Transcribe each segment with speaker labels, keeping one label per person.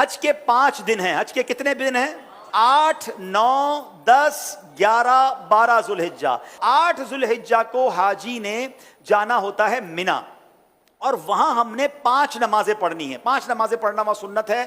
Speaker 1: حج کے 5 دن ہیں. حج کے کتنے دن ہیں؟ 8 9 10 11 12 ذوالحجہ. 8 ذوالحجہ کو حاجی نے جانا ہوتا ہے مینا، اور وہاں ہم نے 5 نمازیں پڑھنی ہیں. 5 نمازیں پڑھنا وہاں سنت ہے،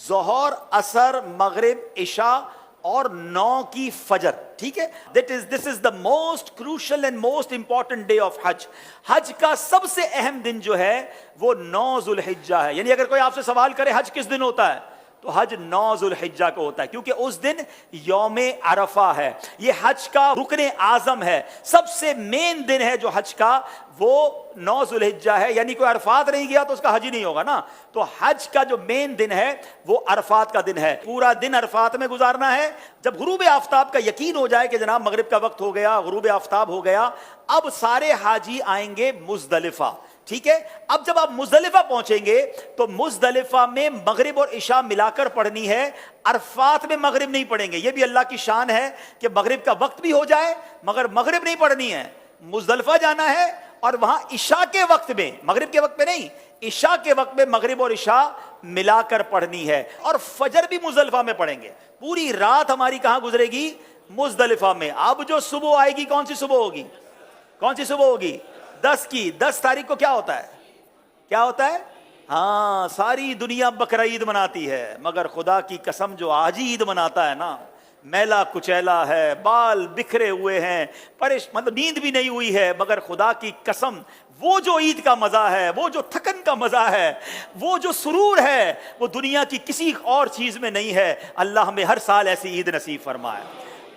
Speaker 1: ظہر، عصر، مغرب، عشاء اور 9 کی فجر. ٹھیک ہے، this is the most crucial and most important day of حج. حج کا سب سے اہم دن جو ہے وہ 9 ذوالحجہ ہے. یعنی اگر کوئی آپ سے سوال کرے حج کس دن ہوتا ہے تو حج 9 ذوالحجہ کو ہوتا ہے، کیونکہ اس دن یوم عرفہ ہے. یہ حج کا رکن اعظم ہے، سب سے مین دن ہے جو حج کا وہ 9 ذوالحجہ ہے. یعنی کوئی عرفات نہیں گیا تو اس کا حج ہی نہیں ہوگا نا. تو حج کا جو مین دن ہے وہ عرفات کا دن ہے. پورا دن عرفات میں گزارنا ہے. جب غروب آفتاب کا یقین ہو جائے کہ جناب مغرب کا وقت ہو گیا، غروب آفتاب ہو گیا، اب سارے حاجی آئیں گے مزدلفہ. ٹھیک ہے، اب جب آپ مزدلفہ پہنچیں گے تو مزدلفہ میں مغرب اور عشاء ملا کر پڑھنی ہے. عرفات میں مغرب نہیں پڑھیں گے. یہ بھی اللہ کی شان ہے کہ مغرب کا وقت بھی ہو جائے مگر مغرب نہیں پڑھنی ہے. مزدلفہ جانا ہے اور وہاں عشاء کے وقت میں، مغرب کے وقت میں نہیں، عشاء کے وقت میں مغرب اور عشاء ملا کر پڑھنی ہے. اور فجر بھی مزدلفہ میں پڑھیں گے. پوری رات ہماری کہاں گزرے گی؟ مزدلفہ میں. اب جو صبح آئے گی کون سی صبح ہوگی؟ کون سی صبح ہوگی؟ 10 کی. 10 تاریخ کو کیا ہوتا ہے؟ کیا ہوتا ہے؟ ہاں، ساری دنیا بقرعید مناتی ہے مگر خدا کی قسم جو آج عید مناتا ہے نا، میلا کچیلا ہے، بال بکھرے ہوئے ہیں، مطلب نیند بھی نہیں ہوئی ہے، مگر خدا کی قسم وہ جو عید کا مزہ ہے، وہ جو تھکن کا مزہ ہے، وہ جو سرور ہے، وہ دنیا کی کسی اور چیز میں نہیں ہے. اللہ ہمیں ہر سال ایسی عید نصیب فرمائے.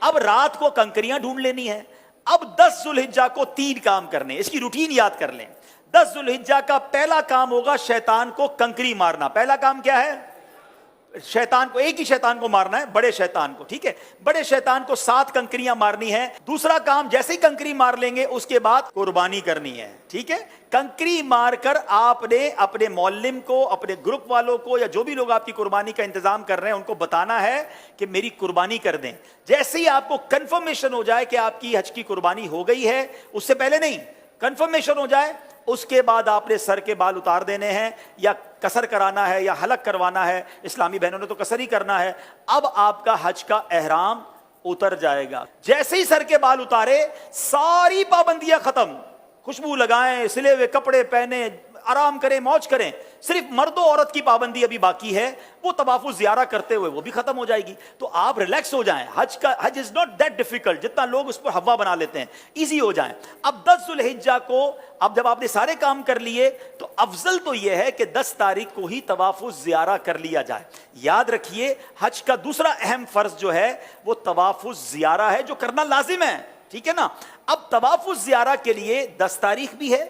Speaker 1: اب رات کو کنکریاں ڈھونڈ لینی ہے. اب 10 ذوالحجہ کو 3 کام کرنے، اس کی روٹین یاد کر لیں. 10 ذوالحجہ کا پہلا کام ہوگا شیطان کو کنکری مارنا. پہلا کام کیا ہے؟ شیطان کو، ایک ہی شیطان کو مارنا ہے، بڑے شیطان کو. ٹھیک ہے، بڑے شیطان کو 7 کنکریاں مارنی ہے. دوسرا کام، جیسے ہی کنکری مار لیں گے اس کے بعد قربانی کرنی ہے. ٹھیک ہے، کنکری مار کر آپ نے اپنے معلم کو، اپنے گروپ والوں کو، یا جو بھی لوگ آپ کی قربانی کا انتظام کر رہے ہیں ان کو بتانا ہے کہ میری قربانی کر دیں. جیسے ہی آپ کو کنفرمیشن ہو جائے کہ آپ کی حج کی قربانی ہو گئی ہے، اس سے پہلے نہیں، کنفرمیشن ہو جائے اس کے بعد آپ نے سر کے بال اتار دینے ہیں، یا قصر کرانا ہے یا حلق کروانا ہے. اسلامی بہنوں نے تو قصر ہی کرنا ہے. اب آپ کا حج کا احرام اتر جائے گا. جیسے ہی سر کے بال اتارے ساری پابندیاں ختم. خوشبو لگائیں، سلے ہوئے کپڑے پہنے، آرام کریں، موج کریں. صرف مرد و عورت کی پابندی ابھی باقی ہے، وہ طواف زیارہ کرتے ہوئے وہ بھی ختم ہو جائے گی. تو آپ ریلیکس ہو جائیں. حج از ناٹ دیٹ ڈیفیکلٹ جتنا لوگ اس پر ہوا بنا لیتے ہیں. ایزی ہو جائیں. اب 10 ذوالحجہ کو، اب جب آپ نے سارے کام کر لیے تو افضل تو یہ ہے کہ 10 تاریخ کو ہی طواف زیارہ کر لیا جائے. یاد رکھیے حج کا دوسرا اہم فرض جو ہے وہ طواف زیارہ ہے، جو کرنا لازم ہے. ٹھیک ہے نا. اب طواف زیارہ کے لیے 10 تاریخ بھی ہے،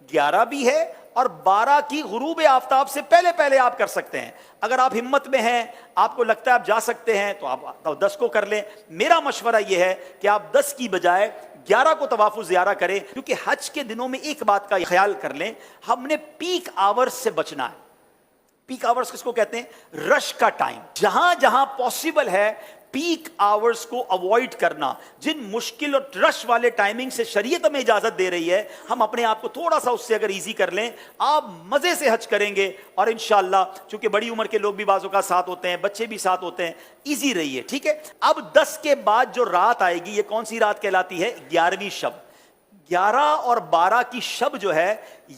Speaker 1: 11 بھی ہے، اور 12 کی غروب آفتاب سے پہلے پہلے آپ کر سکتے ہیں. اگر آپ ہمت میں ہیں، آپ کو لگتا ہے آپ جا سکتے ہیں تو آپ 10 کو کر لیں. میرا مشورہ یہ ہے کہ آپ 10 کی بجائے 11 کو طواف زیارہ کریں، کیونکہ حج کے دنوں میں ایک بات کا خیال کر لیں، ہم نے پیک آورز سے بچنا ہے. پیک آورز کس کو کہتے ہیں؟ رش کا ٹائم. جہاں جہاں پاسبل ہے پیک آورز کو اوائڈ کرنا. جن مشکل اور رش والے ٹائمنگ سے شریعت ہمیں اجازت دے رہی ہے، ہم اپنے آپ کو تھوڑا سا اس سے اگر ایزی کر لیں، آپ مزے سے حج کریں گے. اور انشاءاللہ چونکہ بڑی عمر کے لوگ بھی بعضوں کا ساتھ ہوتے ہیں، بچے بھی ساتھ ہوتے ہیں، ایزی رہی ہے. ٹھیک ہے. اب 10 کے بعد جو رات آئے گی، یہ کون سی رات کہلاتی ہے؟ 11ویں شب. 11 اور 12 کی شب جو ہے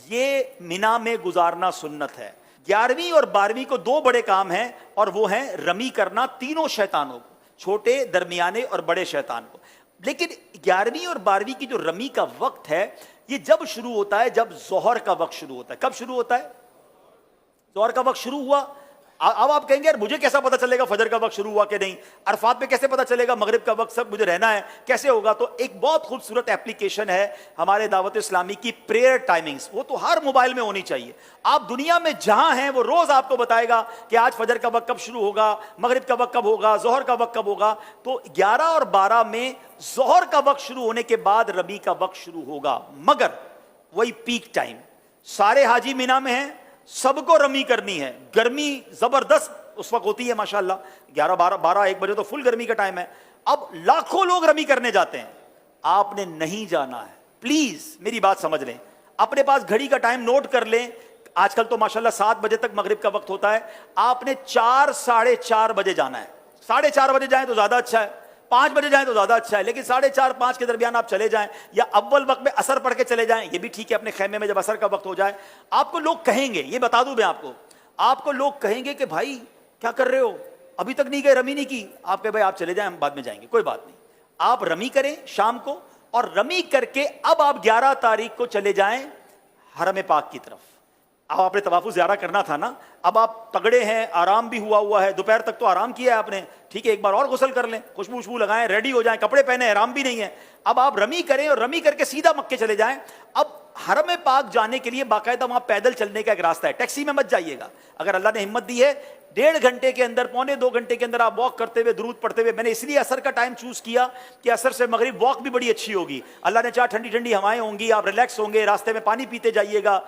Speaker 1: یہ مینا میں گزارنا سنت ہے. 11ویں اور 12ویں کو 2 بڑے کام ہیں، اور وہ ہیں رمی کرنا تینوں شیطانوں کو، چھوٹے، درمیانے اور بڑے شیطان کو. لیکن 11ویں اور 12ویں کی جو رمی کا وقت ہے یہ جب شروع ہوتا ہے؟ جب ظہر کا وقت شروع ہوتا ہے. کب شروع ہوتا ہے؟ ظہر کا وقت شروع ہوا. اب آپ کہیں گے یار مجھے کیسا پتا چلے گا فجر کا وقت شروع ہوا کہ نہیں؟ عرفات میں کیسے پتا چلے گا مغرب کا وقت؟ سب مجھے رہنا ہے، کیسے ہوگا؟ تو ایک بہت خوبصورت ایپلیکیشن ہے ہمارے دعوت اسلامی کی، پریئر ٹائمنگز. وہ تو ہر موبائل میں ہونی چاہیے. آپ دنیا میں جہاں ہیں وہ روز آپ کو بتائے گا کہ آج فجر کا وقت کب شروع ہوگا، مغرب کا وقت کب ہوگا، ظہر کا وقت کب ہوگا. تو 11 اور 12 میں ظہر کا وقت شروع ہونے کے بعد رمی کا وقت شروع ہوگا. مگر وہی پیک ٹائم، سارے حاجی مینا میں ہیں، سب کو رمی کرنی ہے. گرمی زبردست اس وقت ہوتی ہے ماشاءاللہ، 11 12 1 بجے تو فل گرمی کا ٹائم ہے. اب لاکھوں لوگ رمی کرنے جاتے ہیں. آپ نے نہیں جانا ہے. پلیز میری بات سمجھ لیں، اپنے پاس گھڑی کا ٹائم نوٹ کر لیں. آج کل تو ماشاءاللہ 7 بجے تک مغرب کا وقت ہوتا ہے، آپ نے 4 ساڑھے 4 بجے جانا ہے. 4:30 بجے جائیں تو زیادہ اچھا ہے، 5 بجے جائیں تو زیادہ اچھا ہے، لیکن 4:30 5 کے درمیان آپ چلے جائیں، یا اول وقت میں عصر پڑھ کے چلے جائیں، یہ بھی ٹھیک ہے. اپنے خیمے میں جب عصر کا وقت ہو جائے، آپ کو لوگ کہیں گے، یہ بتا دوں میں آپ کو لوگ کہیں گے کہ بھائی کیا کر رہے ہو، ابھی تک نہیں گئے، رمی نہیں کی. آپ کہ بھائی آپ چلے جائیں، ہم بعد میں جائیں گے، کوئی بات نہیں. آپ رمی کریں شام کو، اور رمی کر کے اب آپ 11 تاریخ کو چلے جائیں حرم پاک کی طرف. اب آپ نے طواف زیارہ کرنا تھا نا، اب آپ تگڑے ہیں، آرام بھی ہوا ہے، دوپہر تک تو آرام کیا ہے آپ نے، ٹھیک ہے، ایک بار اور غسل کر لیں، خوشبو لگائیں، ریڈی ہو جائیں، کپڑے پہنے، احرام بھی نہیں ہے. اب آپ رمی کریں اور رمی کر کے سیدھا مکے چلے جائیں. اب حرم پاک جانے کے لیے باقاعدہ وہاں پیدل چلنے کا ایک راستہ ہے، ٹیکسی میں مت جائیے گا. اگر اللہ نے ہمت دی ہے 1.5 گھنٹے کے اندر، 1.25 گھنٹے کے اندر آپ واک کرتے ہوئے، درود پڑھتے ہوئے. میں نے اس لیے عصر کا ٹائم چوز کیا کہ عصر سے مغرب واک بھی بڑی اچھی ہوگی. اللہ نے چاہا ٹھنڈی ٹھنڈی ہوائیں ہوں گی، آپ ریلیکس ہوں گے، راستے میں پانی پیتے جائیے گا،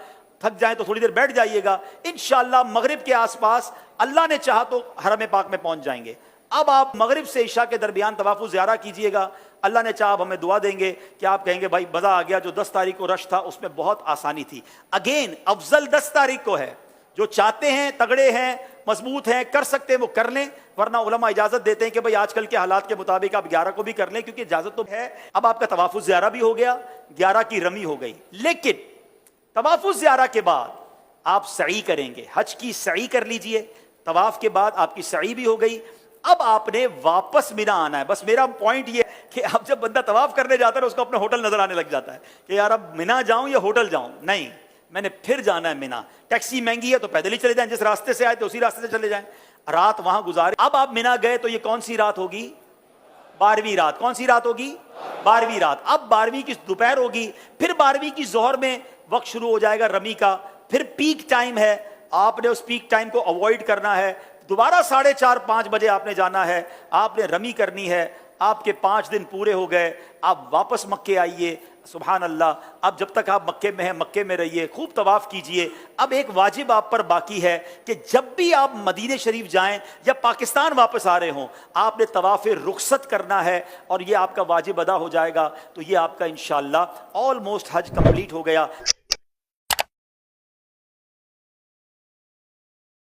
Speaker 1: تھک جائیں تو تھوڑی دیر بیٹھ جائیے گا. انشاءاللہ مغرب کے آس پاس اللہ نے چاہا تو حرم پاک میں پہنچ جائیں گے. اب آپ مغرب سے عشاء کے درمیان طواف زیارہ کیجئے گا. اللہ نے چاہا ہمیں دعا دیں گے کہ آپ کہیں گے بھائی مزہ آ گیا، جو 10 تاریخ کو رش تھا اس میں بہت آسانی تھی. اگین افضل 10 تاریخ کو ہے. جو چاہتے ہیں، تگڑے ہیں، مضبوط ہیں، کر سکتے ہیں وہ کر لیں، ورنہ علماء اجازت دیتے ہیں کہ بھائی آج کل کے حالات کے مطابق آپ 11 کو بھی کر لیں، کیونکہ اجازت تو ہے. اب آپ کا طواف زیارہ بھی ہو گیا، 11 کی رمی ہو گئی. لیکن طواف زیارہ کے بعد آپ سعی کریں گے، حج کی سعی کر لیجئے. طواف کے بعد آپ کی سعی بھی ہو گئی. اب آپ نے واپس مینا آنا ہے. بس میرا پوائنٹ یہ ہے کہ اب جب بندہ طواف کرنے جاتا ہے اس کو اپنا ہوٹل نظر آنے لگ جاتا ہے کہ یار اب مینا جاؤں یا ہوٹل جاؤں. نہیں، میں نے پھر جانا ہے مینا. ٹیکسی مہنگی ہے تو پیدل ہی چلے جائیں، جس راستے سے آئے تو اسی راستے سے چلے جائیں، رات وہاں گزارے. اب آپ مینا گئے تو یہ کون سی رات ہوگی؟ 12ویں رات. کون سی رات ہوگی؟ 12ویں رات. اب 12ویں کی دوپہر ہوگی، پھر 12ویں کی ظہر میں وقت شروع ہو جائے گا رمی کا. پھر پیک ٹائم ہے، آپ نے اس پیک ٹائم کو اوائڈ کرنا ہے. دوبارہ 4:30 5 بجے آپ نے جانا ہے، آپ نے رمی کرنی ہے. آپ کے 5 دن پورے ہو گئے، آپ واپس مکے آئیے. سبحان اللہ. اب جب تک آپ مکے میں ہیں مکے میں رہیے، خوب طواف کیجئے. اب ایک واجب آپ پر باقی ہے کہ جب بھی آپ مدینہ شریف جائیں یا پاکستان واپس آ رہے ہوں، آپ نے طواف رخصت کرنا ہے، اور یہ آپ کا واجب ادا ہو جائے گا. تو یہ آپ کا انشاءاللہ آلموسٹ حج کمپلیٹ ہو گیا.